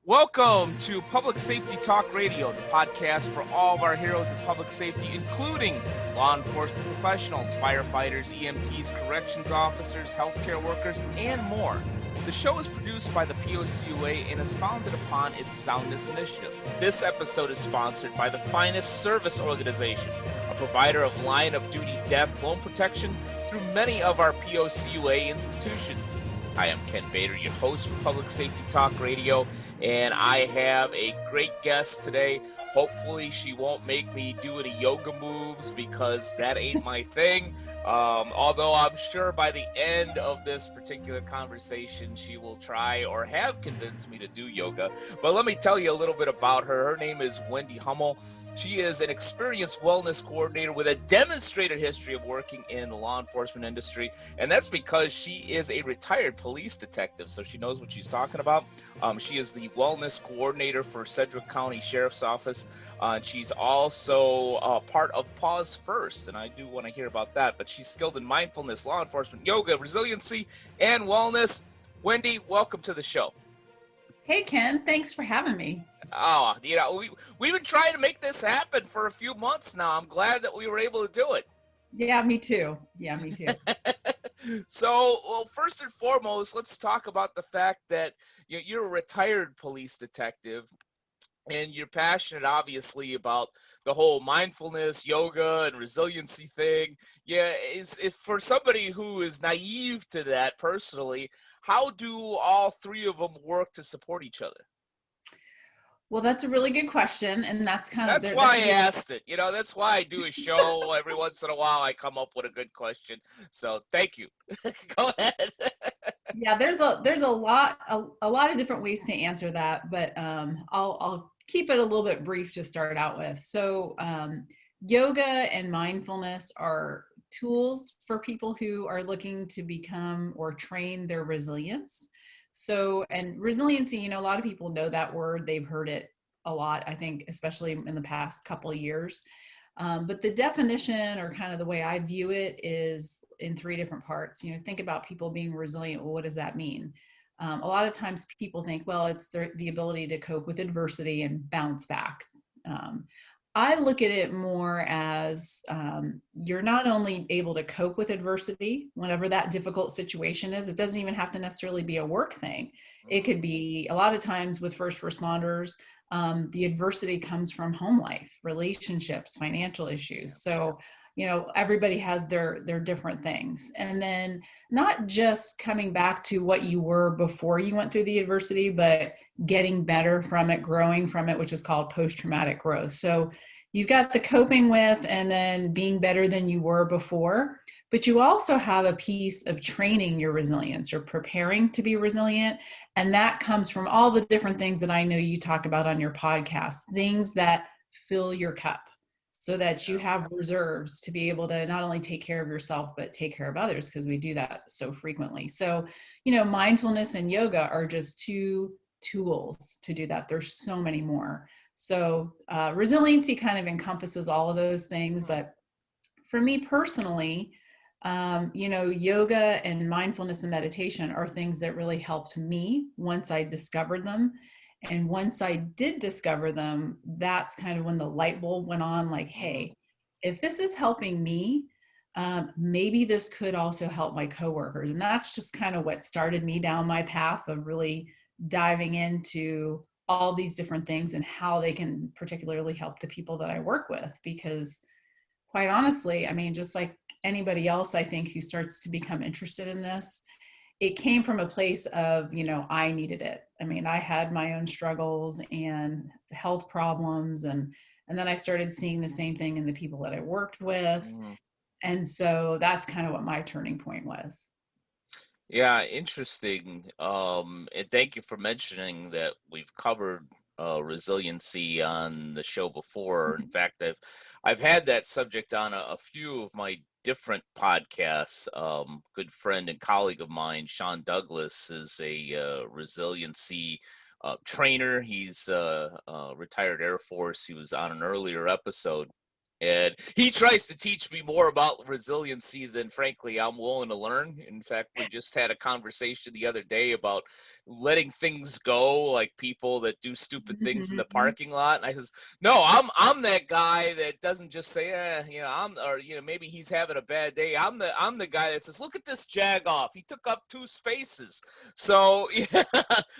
Welcome to Public Safety Talk Radio, the podcast for all of our heroes of public safety, including law enforcement professionals, firefighters, EMTs, corrections officers, healthcare workers, and more. The show is produced by the POCUA and is founded upon its Soundness Initiative. This episode is sponsored by the Finest Service Organization, a provider of line of duty death loan protection through many of our POCUA institutions. I am Ken Bader, your host for Public Safety Talk Radio, and I have a great guest today. Hopefully she won't make me do any yoga moves because that ain't my thing. Although I'm sure by the end of this particular conversation, she will try or have convinced me to do yoga. But let me tell you a little bit about her. Her name is Wendy Hummel. She is an experienced wellness coordinator with a demonstrated history of working in the law enforcement industry. And that's because she is a retired police detective, so she knows what she's talking about. She is the wellness coordinator for Sedgwick County Sheriff's Office. She's also part of Pause First, and I do want to hear about that. But she's skilled in mindfulness, law enforcement, yoga, resiliency, and wellness. Wendy, welcome to the show. Hey, Ken. Thanks for having me. Oh, we've been trying to make this happen for a few months now. I'm glad that we were able to do it. Yeah, me too. So, well, first and foremost, let's talk about the fact that you're a retired police detective and you're passionate, obviously, about the whole mindfulness, yoga, and resiliency thing. Yeah, is for somebody who is naive to that personally, how do all three of them work to support each other? Well, that's a really good question, and that's why I asked it. That's why I do a show every once in a while. I come up with a good question. So thank you. Go ahead. Yeah, there's a lot of different ways to answer that, but I'll keep it a little bit brief to start out with. So yoga and mindfulness are tools for people who are looking to become or train their resilience. So, and resiliency, a lot of people know that word. They've heard it a lot, I think, especially in the past couple of years. But the definition, or kind of the way I view it, is in three different parts. Think about people being resilient. Well, what does that mean? A lot of times people think, well, it's the ability to cope with adversity and bounce back. I look at it more as you're not only able to cope with adversity, whenever that difficult situation is. It doesn't even have to necessarily be a work thing. It could be, a lot of times with first responders, the adversity comes from home life, relationships, financial issues. So, everybody has their different things. And then not just coming back to what you were before you went through the adversity, but getting better from it, growing from it, which is called post-traumatic growth. So you've got the coping with and then being better than you were before, but you also have a piece of training your resilience or preparing to be resilient. And that comes from all the different things that I know you talk about on your podcast, things that fill your cup, so that you have reserves to be able to not only take care of yourself, but take care of others, because we do that so frequently. So, mindfulness and yoga are just two tools to do that. There's so many more. So resiliency kind of encompasses all of those things. But for me personally, yoga and mindfulness and meditation are things that really helped me once I discovered them. And once I did discover them, that's kind of when the light bulb went on, like, hey, if this is helping me, maybe this could also help my coworkers. And that's just kind of what started me down my path of really diving into all these different things and how they can particularly help the people that I work with. Because quite honestly, just like anybody else, I think, who starts to become interested in this, it came from a place of, I needed it. I had my own struggles and health problems, and then I started seeing the same thing in the people that I worked with. And so that's kind of what my turning point was. Yeah, interesting. And thank you for mentioning that we've covered resiliency on the show before. In fact, I've had that subject on a few of my different podcasts. Good friend and colleague of mine, Sean Douglas, is a resiliency trainer. He's retired Air Force. He was on an earlier episode. And he tries to teach me more about resiliency than, frankly, I'm willing to learn. In fact, we just had a conversation the other day about letting things go, like people that do stupid things in the Mhm. parking lot. And I says, no, I'm that guy that doesn't just say, or maybe he's having a bad day. I'm the guy that says, look at this jag-off. He took up 2 spaces. So yeah,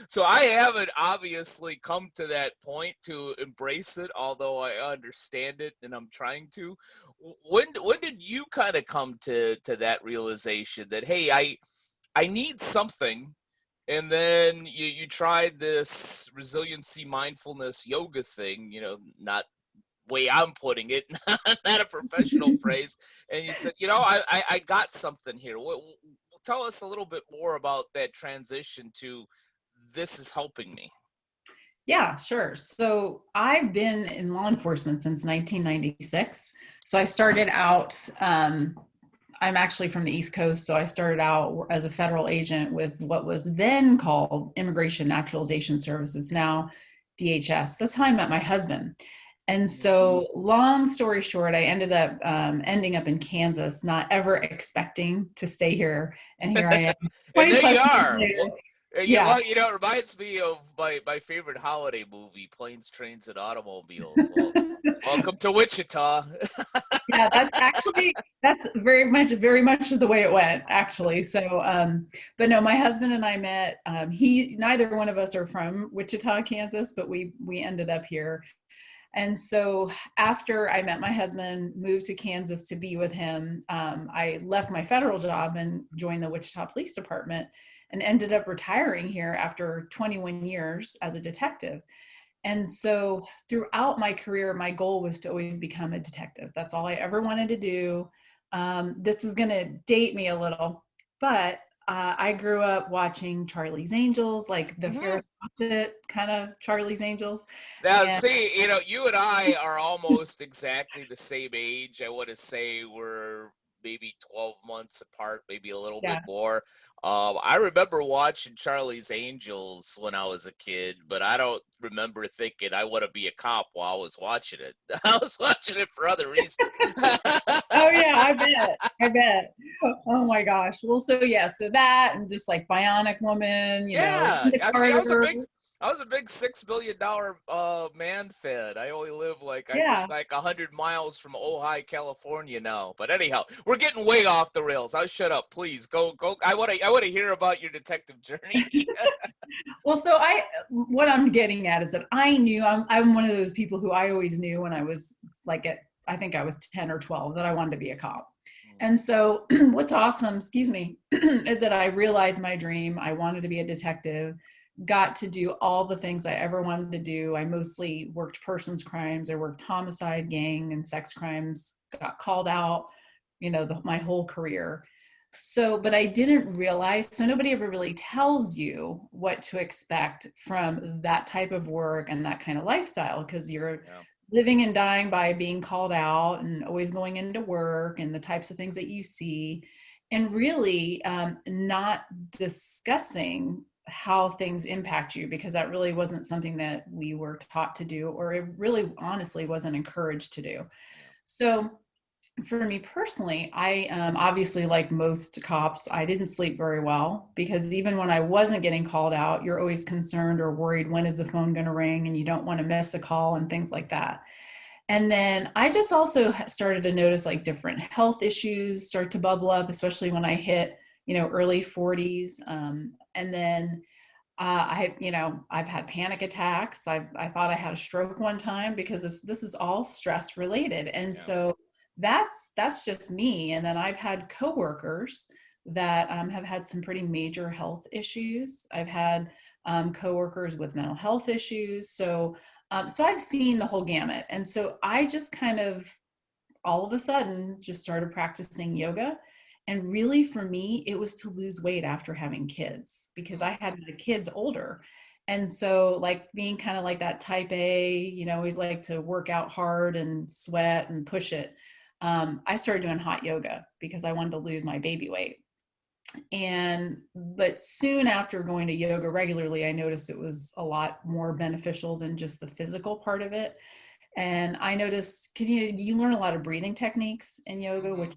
so I haven't obviously come to that point to embrace it, although I understand it and I'm trying to. When did you kind of come to that realization that, hey, I need something, and then you tried this resiliency mindfulness yoga thing, not way I'm putting it, not a professional phrase, and you said, I got something here. Tell us a little bit more about that transition to this is helping me. Yeah, sure. So I've been in law enforcement since 1996. So I started out, I'm actually from the East Coast. So I started out as a federal agent with what was then called Immigration Naturalization Services, now DHS. That's how I met my husband. And so, long story short, I ended up ending up in Kansas, not ever expecting to stay here. And here I am, And 20 there plus you years are. later. Well, Yeah. it reminds me of my favorite holiday movie, Planes, Trains, and Automobiles. Well, welcome to Wichita. Yeah, that's very much the way it went, actually. So but no, my husband and I met, he neither one of us are from Wichita, Kansas, but we ended up here. And so after I met my husband, moved to Kansas to be with him, I left my federal job and joined the Wichita Police Department and ended up retiring here after 21 years as a detective. And so throughout my career, my goal was to always become a detective. That's all I ever wanted to do. This is going to date me a little, but I grew up watching Charlie's Angels, like the Hmm. Farrah Fawcett kind of Charlie's Angels. Now, And see, you and I are almost exactly the same age. I want to say we're maybe 12 months apart, maybe a little bit yeah, more. I remember watching Charlie's Angels when I was a kid, but I don't remember thinking I want to be a cop while I was watching it. I was watching it for other reasons. oh yeah, I bet. Oh my gosh. Well, so yeah, so that and just like Bionic Woman, Yeah, Linda I see. Carter. I was a big $6 billion man fan. I only live I think Yeah. 100 miles from Ojai, California now. But anyhow, we're getting way off the rails. I'll shut up, please. Go. I want to hear about your detective journey. Well, so what I'm getting at is that I knew I'm one of those people who I always knew when I was like I think I was 10 or 12 that I wanted to be a cop. And so what's awesome, excuse me, is that I realized my dream. I wanted to be a detective, got to do all the things I ever wanted to do. I mostly worked persons crimes. I worked homicide, gang, and sex crimes, got called out, my whole career. So, but I didn't realize, so nobody ever really tells you what to expect from that type of work and that kind of lifestyle because you're Yeah. living and dying by being called out and always going into work and the types of things that you see, and really not discussing how things impact you because that really wasn't something that we were taught to do, or it really honestly wasn't encouraged to do. Yeah. So, for me personally, I obviously, like most cops, I didn't sleep very well because even when I wasn't getting called out, you're always concerned or worried when is the phone going to ring and you don't want to miss a call and things like that. And then I just also started to notice like different health issues start to bubble up, especially when I hit, early 40s. And then I've had panic attacks. I thought I had a stroke one time because this is all stress related. And Yeah. so that's just me. And then I've had coworkers that have had some pretty major health issues. I've had coworkers with mental health issues. So I've seen the whole gamut. And so I just kind of all of a sudden just started practicing yoga. And really, for me, it was to lose weight after having kids because I had my kids older. And so, like, being kind of like that type A, always like to work out hard and sweat and push it. I started doing hot yoga because I wanted to lose my baby weight. But soon after going to yoga regularly, I noticed it was a lot more beneficial than just the physical part of it. And I noticed because you learn a lot of breathing techniques in yoga, Hmm. which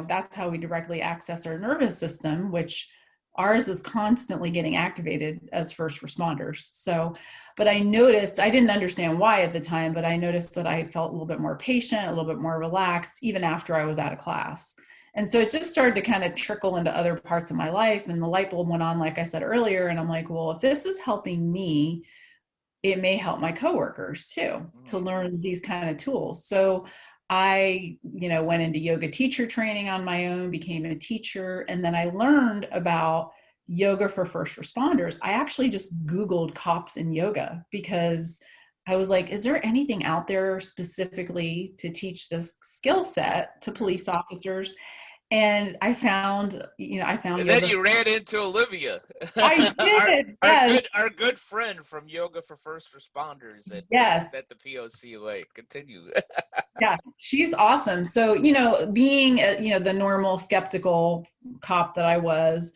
that's how we directly access our nervous system, which ours is constantly getting activated as first responders. So, but I noticed, I didn't understand why at the time, but I noticed that I felt a little bit more patient, a little bit more relaxed, even after I was out of class. And so it just started to kind of trickle into other parts of my life. And the light bulb went on, like I said earlier. And I'm like, well, if this is helping me, it may help my coworkers too to learn these kind of tools. So I, went into yoga teacher training on my own, became a teacher, and then I learned about yoga for first responders. I actually just Googled cops and yoga because I was like, is there anything out there specifically to teach this skill set to police officers? And I found And then yoga. you ran into Olivia, I our did, our yes, good our good friend from Yoga for First Responders yes. at the POCUA. Continue. Yeah, she's awesome. So, being, the normal skeptical cop that I was,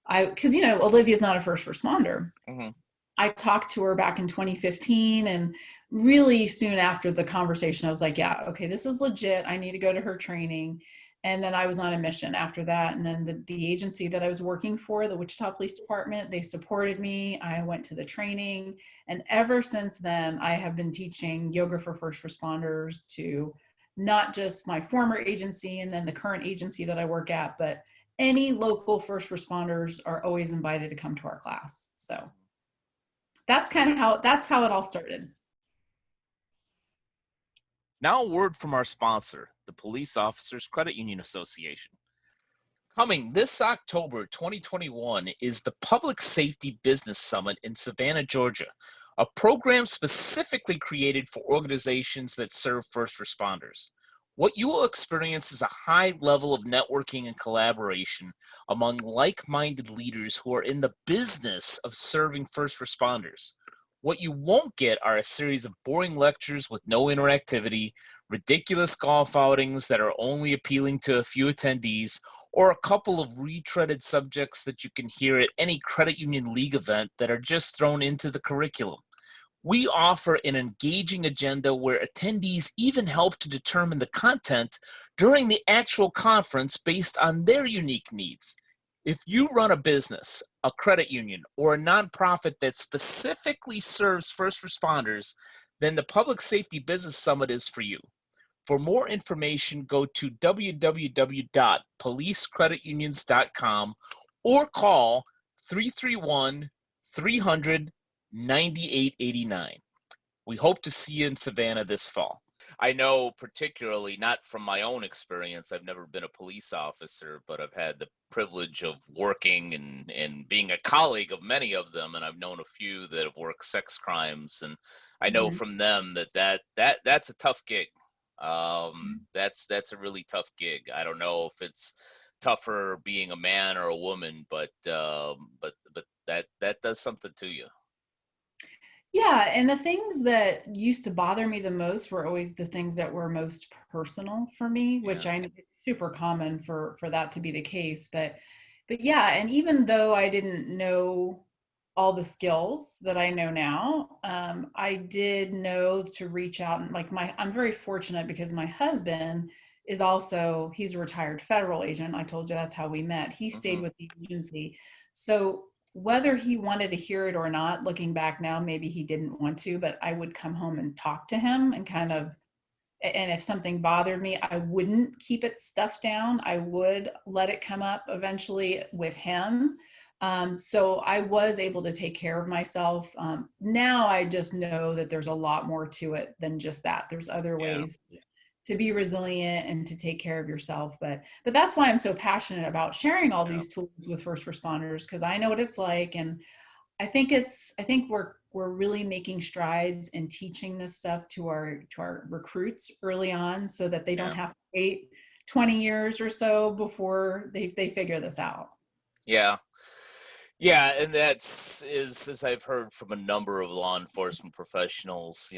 because, Olivia's not a first responder. Mhm. I talked to her back in 2015, and really soon after the conversation, I was like, yeah, okay, this is legit. I need to go to her training. And then I was on a mission after that. And then the agency that I was working for, the Wichita Police Department, they supported me. I went to the training. And ever since then, I have been teaching yoga for first responders to not just my former agency and then the current agency that I work at, but any local first responders are always invited to come to our class. So that's how it all started. Now, a word from our sponsor, the Police Officers Credit Union Association. Coming this October 2021 is the Public Safety Business Summit in Savannah, Georgia, a program specifically created for organizations that serve first responders. What you will experience is a high level of networking and collaboration among like-minded leaders who are in the business of serving first responders. What you won't get are a series of boring lectures with no interactivity, ridiculous golf outings that are only appealing to a few attendees, or a couple of retreaded subjects that you can hear at any credit union league event that are just thrown into the curriculum. We offer an engaging agenda where attendees even help to determine the content during the actual conference based on their unique needs. If you run a business, a credit union, or a nonprofit that specifically serves first responders, then the Public Safety Business Summit is for you. For more information, go to www.policecreditunions.com or call 331 300 9889. We hope to see you in Savannah this fall. I know, particularly not from my own experience, I've never been a police officer, but I've had the privilege of working and being a colleague of many of them, and I've known a few that have worked sex crimes, and I know Mhm. from them that's a tough gig. That's a really tough gig. I don't know if it's tougher being a man or a woman, but that does something to you. Yeah, and the things that used to bother me the most were always the things that were most personal for me, which Yeah. I know it's super common for that to be the case. But yeah, and even though I didn't know all the skills that I know now, I did know to reach out and I'm very fortunate because my husband is also he's a retired federal agent. I told you that's how we met. He stayed Hmm. with the agency. So whether he wanted to hear it or not, looking back now, maybe he didn't want to, but I would come home and talk to him and and if something bothered me, I wouldn't keep it stuffed down. I would let it come up eventually with him. So I was able to take care of myself. Now I just know that there's a lot more to it than just that. There's other Yeah. ways to be resilient and to take care of yourself. But that's why I'm so passionate about sharing all Yeah. these tools with first responders because I know what it's like, and I think we're really making strides in teaching this stuff to our recruits early on so that they don't Yeah. have to wait 20 years or so before they figure this out. Yeah. Yeah, and that's is as I've heard from a number of law enforcement professionals,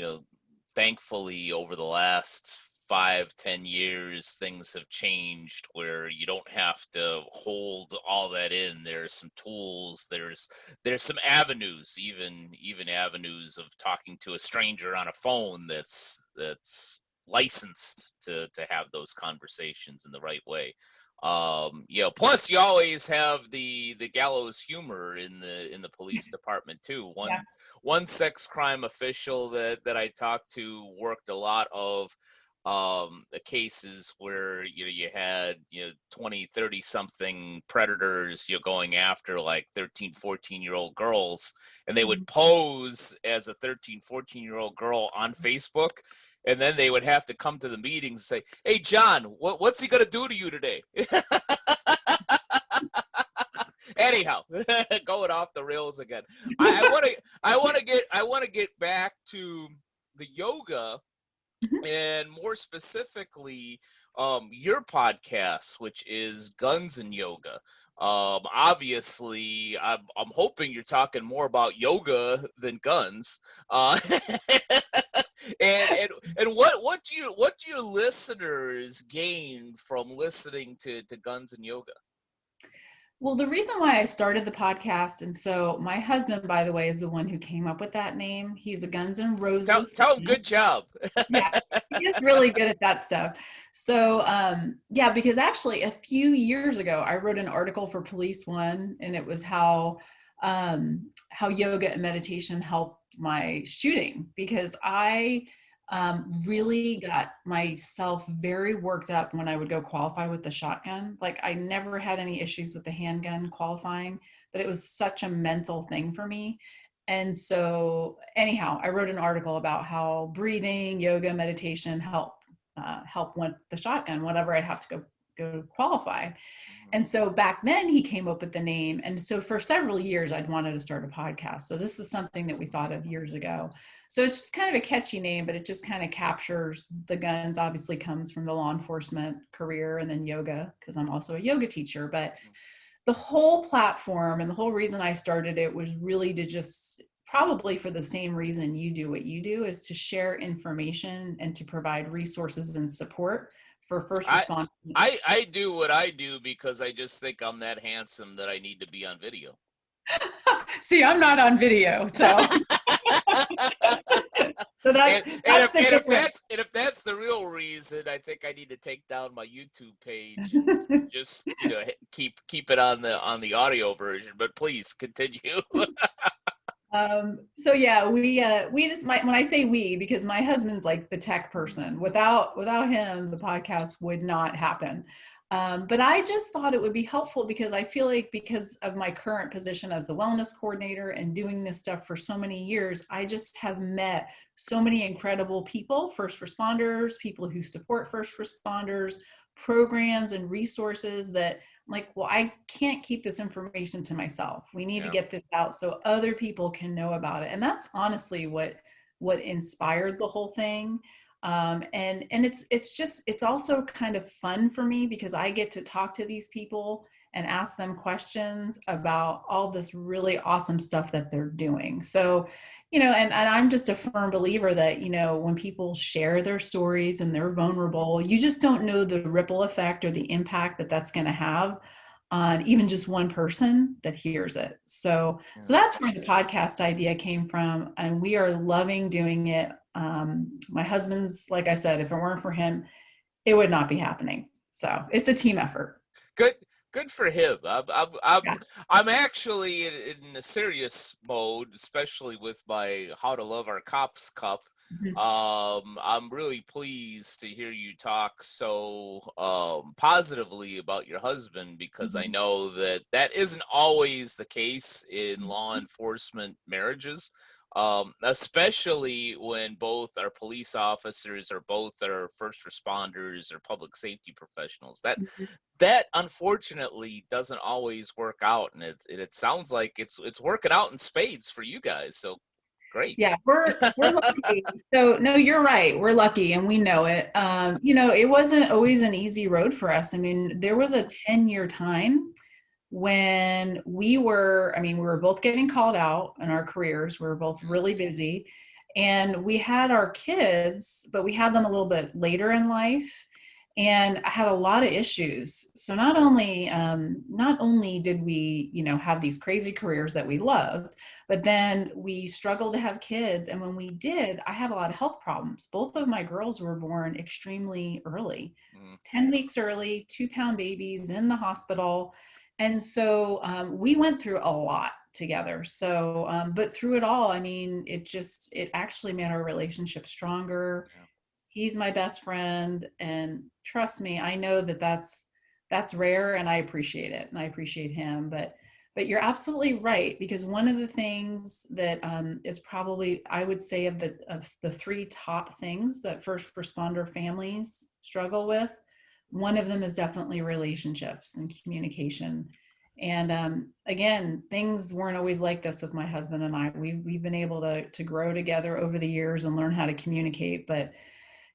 thankfully over the last 5, 10 years, things have changed where you don't have to hold all that in. There's some tools, there's some avenues, even avenues of talking to a stranger on a phone that's licensed to have those conversations in the right way. Plus you always have the gallows humor in the police department too. Yeah. One sex crime official that I talked to worked a lot of the cases where you had 20, 30 something predators going after like 13, 14-year-old girls, and they would pose as a 13, 14-year-old girl on Facebook, and then they would have to come to the meetings and say, "Hey John, what's he gonna do to you today?" Anyhow, going off the rails again. I want to get back to the yoga, and more specifically, your podcast, which is Guns and Yoga. Obviously, I'm hoping you're talking more about yoga than guns. And what do your listeners gain from listening to Guns and Yoga? Well, the reason why I started the podcast, and so my husband, by the way, is the one who came up with that name. He's a Guns N' Roses. Tell him good job. Yeah, he's really good at that stuff. So, yeah, because actually a few years ago, I wrote an article for Police One, and it was how yoga and meditation helped my shooting, because I really got myself very worked up when I would go qualify with the shotgun. Like, I never had any issues with the handgun qualifying, but it was such a mental thing for me. And so anyhow, I wrote an article about how breathing, yoga, meditation help with the shotgun whenever I have to go qualify. And so back then he came up with the name. And so for several years, I'd wanted to start a podcast. So this is something that we thought of years ago. So it's just kind of a catchy name, but it just kind of captures the guns. Obviously comes from the law enforcement career, and then yoga, because I'm also a yoga teacher. But the whole platform and the whole reason I started it was really to just, probably for the same reason you do what you do, is to share information and to provide resources and support for first responders. I do what I do because I just think I'm that handsome that I need to be on video. See, I'm not on video, so. So if that's the real reason, I think I need to take down my YouTube page and just keep it on the audio version. But please continue. So yeah, we just when I say we, because my husband's like the tech person. Without him, the podcast would not happen. But I just thought it would be helpful, because I feel like, because of my current position as the wellness coordinator and doing this stuff for so many years, I just have met so many incredible people, first responders, people who support first responders, programs and resources that I'm like, well, I can't keep this information to myself. We need to get this out so other people can know about it. And that's honestly what inspired the whole thing. And it's also kind of fun for me, because I get to talk to these people and ask them questions about all this really awesome stuff that they're doing. So, and I'm just a firm believer that, when people share their stories and they're vulnerable, you just don't know the ripple effect or the impact that that's going to have on even just one person that hears it. So that's where the podcast idea came from. And we are loving doing it. My husband's, like I said, if it weren't for him, it would not be happening. So it's a team effort. Good for him. I'm actually in a serious mode, especially with my How to Love Our Cops Cup. Mm-hmm. I'm really pleased to hear you talk so positively about your husband, because I know that isn't always the case in law enforcement marriages. Especially when both are police officers or both are first responders or public safety professionals. That unfortunately doesn't always work out, and it sounds like it's working out in spades for you guys. So great. Yeah, we're lucky. So no, you're right. We're lucky, and we know it. It wasn't always an easy road for us. I mean, there was a 10-year time when we were both getting called out in our careers. We were both really busy, and we had our kids, but we had them a little bit later in life. and I had a lot of issues. So not only did we, have these crazy careers that we loved, but then we struggled to have kids. And when we did, I had a lot of health problems. Both of my girls were born extremely early, Mm. 10 weeks early, 2-pound babies in the hospital. And so we went through a lot together. So, but through it all, I mean, it actually made our relationship stronger. Yeah. He's my best friend, and trust me, I know that that's rare, and I appreciate it, and I appreciate him. But you're absolutely right, because one of the things that is probably, I would say, of the three top things that first responder families struggle with, one of them is definitely relationships and communication. And again, things weren't always like this with my husband and I. We've been able to grow together over the years and learn how to communicate, but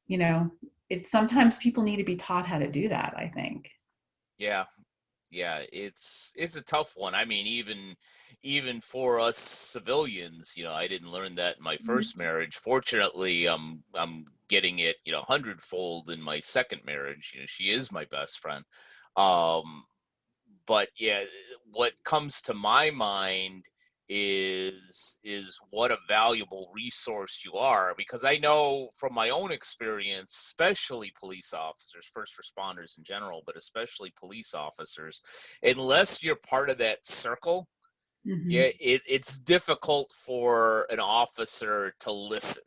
you know, it's sometimes people need to be taught how to do that, I think. Yeah. Yeah, it's a tough one. I mean, even for us civilians, I didn't learn that in my first marriage. Fortunately, I'm getting it, hundredfold in my second marriage. She is my best friend. Um, but yeah, what comes to my mind is what a valuable resource you are, because I know from my own experience, especially police officers, first responders in general, but especially police officers, unless you're part of that circle, Mm-hmm. yeah, it's difficult for an officer to listen.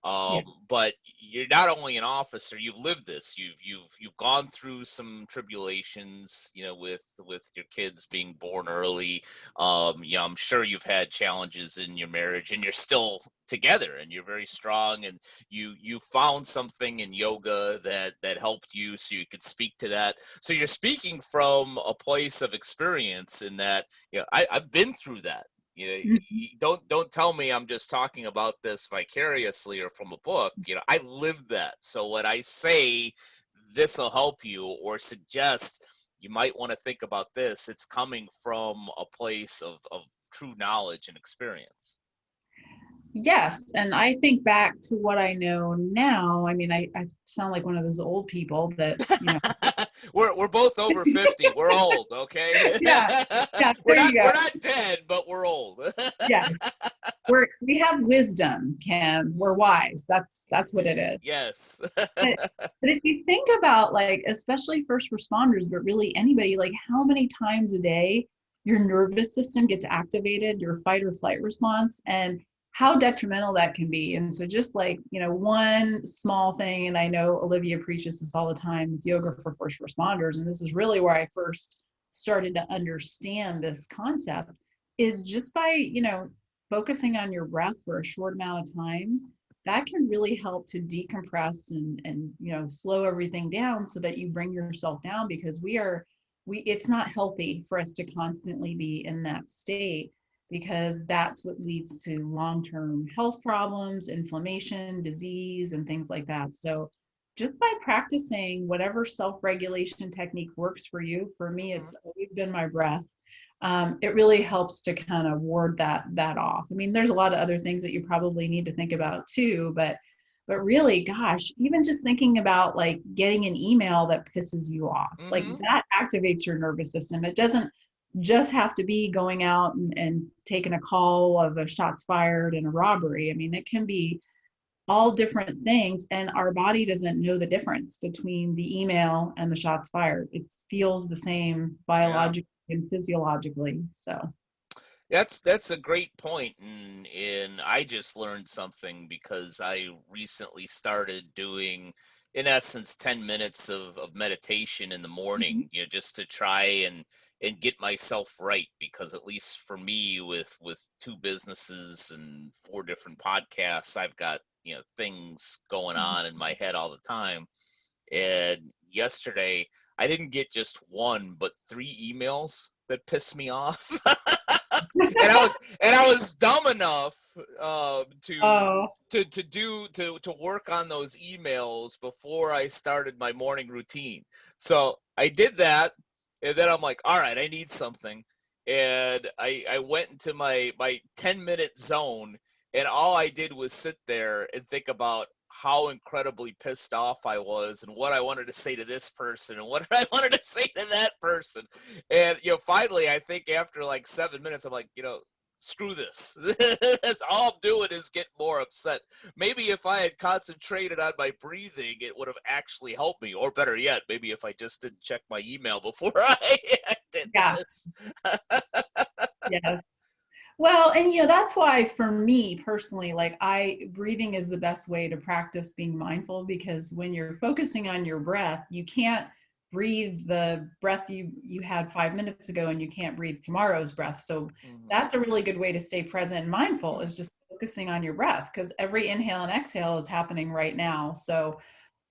Yeah. But you're not only an officer, you've lived this. You've gone through some tribulations, with your kids being born early. I'm sure you've had challenges in your marriage, and you're still together, and you're very strong, and you found something in yoga that helped you, so you could speak to that. So you're speaking from a place of experience in that, I've been through that. Mhm. Don't tell me I'm just talking about this vicariously or from a book. I lived that. So when I say this will help you or suggest you might want to think about this, it's coming from a place of true knowledge and experience. Yes, and I think back to what I know now. I mean, I sound like one of those old people that, We're both over 50. We're old, okay? yeah, yeah, we're there not you go. we're not dead, but we're old. Yeah, we have wisdom, Ken. We're wise. That's what it is. Yes. But but if you think about, like, especially first responders, but really anybody, like how many times a day your nervous system gets activated, your fight or flight response, and how detrimental that can be. And so just like, one small thing, and I know Olivia preaches this all the time with yoga for first responders, and this is really where I first started to understand this concept, is just by, focusing on your breath for a short amount of time, that can really help to decompress and slow everything down so that you bring yourself down, because we it's not healthy for us to constantly be in that state, because that's what leads to long-term health problems, inflammation, disease, and things like that. So just by practicing whatever self-regulation technique works for you, for me it's always been my breath. It really helps to kind of ward that off. I mean, there's a lot of other things that you probably need to think about too, but really, gosh, even just thinking about like getting an email that pisses you off, like Hmm. that activates your nervous system. It doesn't just have to be going out and taking a call of a shots fired and a robbery. I mean, it can be all different things, and our body doesn't know the difference between the email and the shots fired. It feels the same Yeah. biologically and physiologically. So That's a great point, and I just learned something because I recently started doing, in essence, 10 minutes of meditation in the mhm. morning, just to try and get myself right, because at least for me, with two businesses and four different podcasts, I've got, things going on in my head all the time. And yesterday, I didn't get just one, but three emails that pissed me off. And I was dumb enough to Oh, to work on those emails before I started my morning routine. So I did that, and then I'm like, all right, I need something, and I went into my 10-minute zone, and all I did was sit there and think about how incredibly pissed off I was and what I wanted to say to this person and what I wanted to say to that person. And, finally, I think after like 7 minutes, I'm like, screw this. That's all I'm doing is get more upset. Maybe if I had concentrated on my breathing, it would have actually helped me. Or better yet, maybe if I just didn't check my email before I did Yeah. this. Yes. Well, and that's why for me personally, like breathing is the best way to practice being mindful, because when you're focusing on your breath, you can't breathe the breath you had 5 minutes ago, and you can't breathe tomorrow's breath. So that's a really good way to stay present and mindful, is just focusing on your breath, because every inhale and exhale is happening right now. So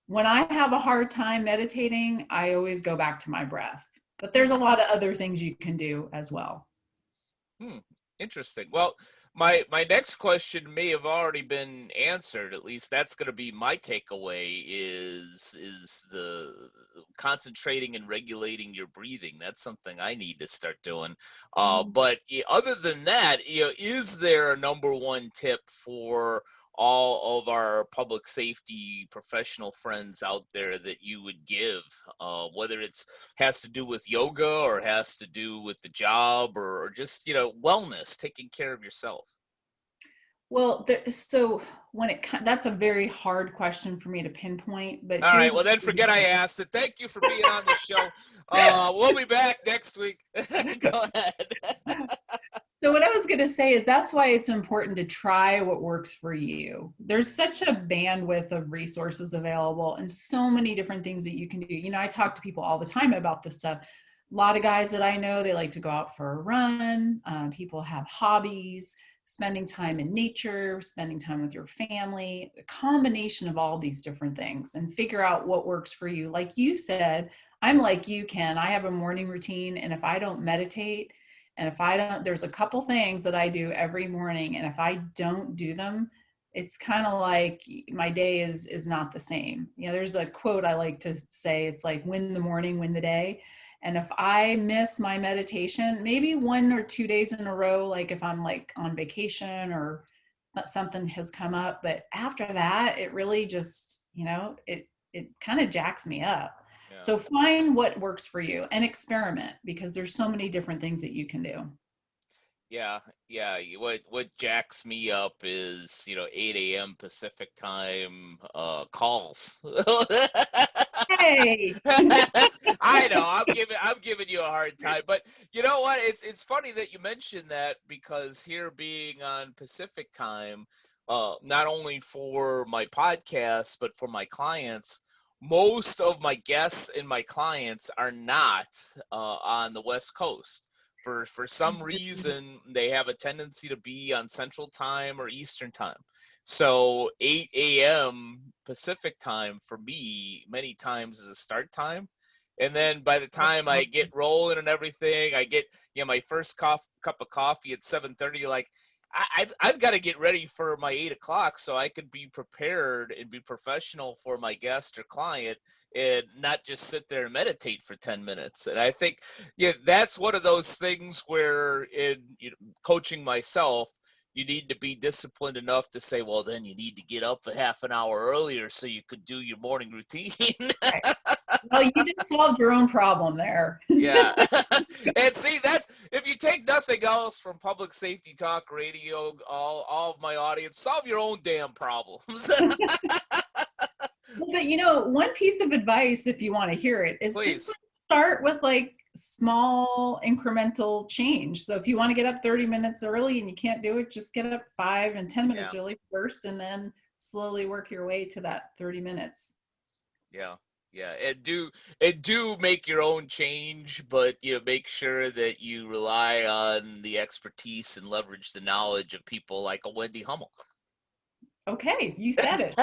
when I have a hard time meditating, I always go back to my breath. But there's a lot of other things you can do as well. Interesting. Well, my next question may have already been answered. At least that's going to be my takeaway is the concentrating and regulating your breathing. That's something I need to start doing. But other than that, is there a number one tip for all of our public safety professional friends out there that you would give, whether it's has to do with yoga or has to do with the job or just wellness, taking care of yourself? Well, so that's a very hard question for me to pinpoint, but All right, here's well what then forget I asked it. Thank you for being on the show. We'll be back next week. Go ahead. So what I was going to say is that's why it's important to try what works for you. There's such a bandwidth of resources available and so many different things that you can do. I talk to people all the time about this stuff. A lot of guys that I know, they like to go out for a run. People have hobbies, spending time in nature, spending time with your family, a combination of all these different things, and figure out what works for you. Like you said, I'm like you, Ken. I have a morning routine, and if I don't meditate, and if I don't, there's a couple things that I do every morning, and if I don't do them, it's kind of like my day is not the same. There's a quote I like to say, it's like, win the morning, win the day. And if I miss my meditation, maybe 1 or 2 days in a row, like if I'm like on vacation or something has come up, but after that, it really just, it kind of jacks me up. Yeah. So find what works for you and experiment, because there's so many different things that you can do. Yeah. What jacks me up is 8 a.m. Pacific time calls. Hey. I know I'm giving you a hard time, but you know what? It's funny that you mentioned that, because here being on Pacific time, not only for my podcast but for my clients, most of my guests and my clients are not on the West Coast. For some reason, they have a tendency to be on Central Time or Eastern Time. So 8 a.m. Pacific time for me many times is a start time. And then by the time I get rolling and everything, I get my first cup of coffee at 7:30. Like I've got to get ready for my 8 o'clock so I can be prepared and be professional for my guest or client, and not just sit there and meditate for 10 minutes. And I think that's one of those things where in coaching myself, you need to be disciplined enough to say, well, then you need to get up a half an hour earlier so you could do your morning routine. Well, you just solved your own problem there. Yeah. And see, that's, if you take nothing else from Public Safety Talk Radio, all of my audience, solve your own damn problems. But one piece of advice, if you want to hear it, is Please. just start with like small incremental change. So if you want to get up 30 minutes early and you can't do it, just get up 5 and 10 minutes early first, and then slowly work your way to that 30 minutes. Yeah. And do make your own change, but make sure that you rely on the expertise and leverage the knowledge of people like a Wendy Hummel. Okay, you said it.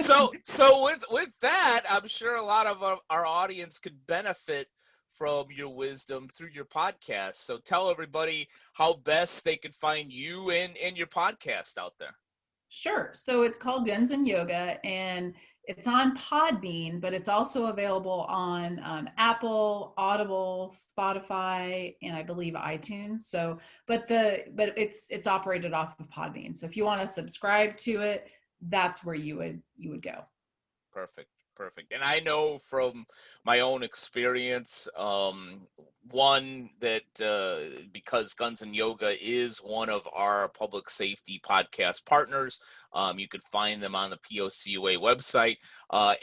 Sure. So with that, I'm sure a lot of our audience could benefit from your wisdom through your podcast. So tell everybody how best they could find you and your podcast out there. Sure. So it's called Guns and Yoga, and it's on Podbean, but it's also available on Apple, Audible, Spotify, and I believe iTunes. So, but it's operated off of Podbean. So if you want to subscribe to it, that's where you would go. Perfect. And I know from my own experience, one that because Guns and Yoga is one of our public safety podcast partners, you could find them on the POCUA website,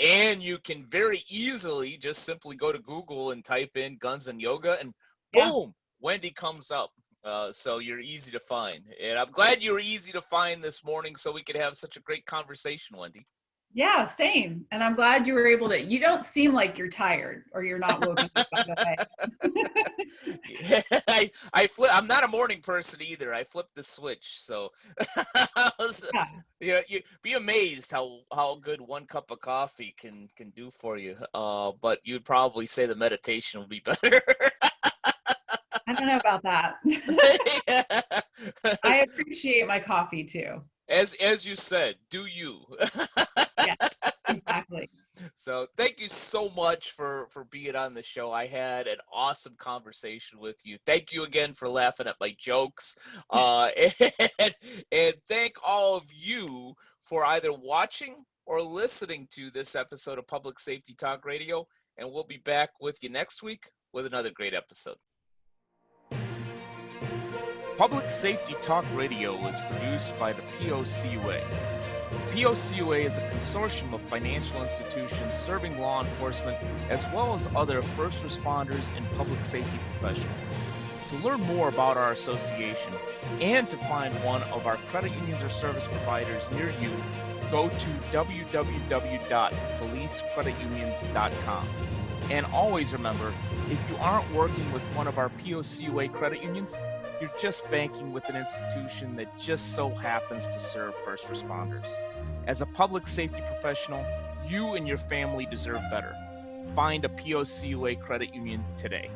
and you can very easily just simply go to Google and type in Guns and Yoga, and boom, Wendy comes up. So you're easy to find, and I'm glad you were easy to find this morning so we could have such a great conversation, Wendy. Yeah, same. And I'm glad you were able to, you don't seem like you're tired or you're not woken up by the way. I'm not a morning person either. I flipped the switch. So you'd be amazed how good one cup of coffee can do for you. But you'd probably say the meditation will be better. I don't know about that. I appreciate my coffee too. As you said, do you? Yeah, exactly. So thank you so much for being on the show. I had an awesome conversation with you. Thank you again for laughing at my jokes. And thank all of you for either watching or listening to this episode of Public Safety Talk Radio. And we'll be back with you next week with another great episode. Public Safety Talk Radio is produced by the POCUA. POCUA is a consortium of financial institutions serving law enforcement as well as other first responders and public safety professionals. To learn more about our association and to find one of our credit unions or service providers near you, go to www.policecreditunions.com. And always remember, if you aren't working with one of our POCUA credit unions, you're just banking with an institution that just so happens to serve first responders. As a public safety professional, you and your family deserve better. Find a POCUA credit union today.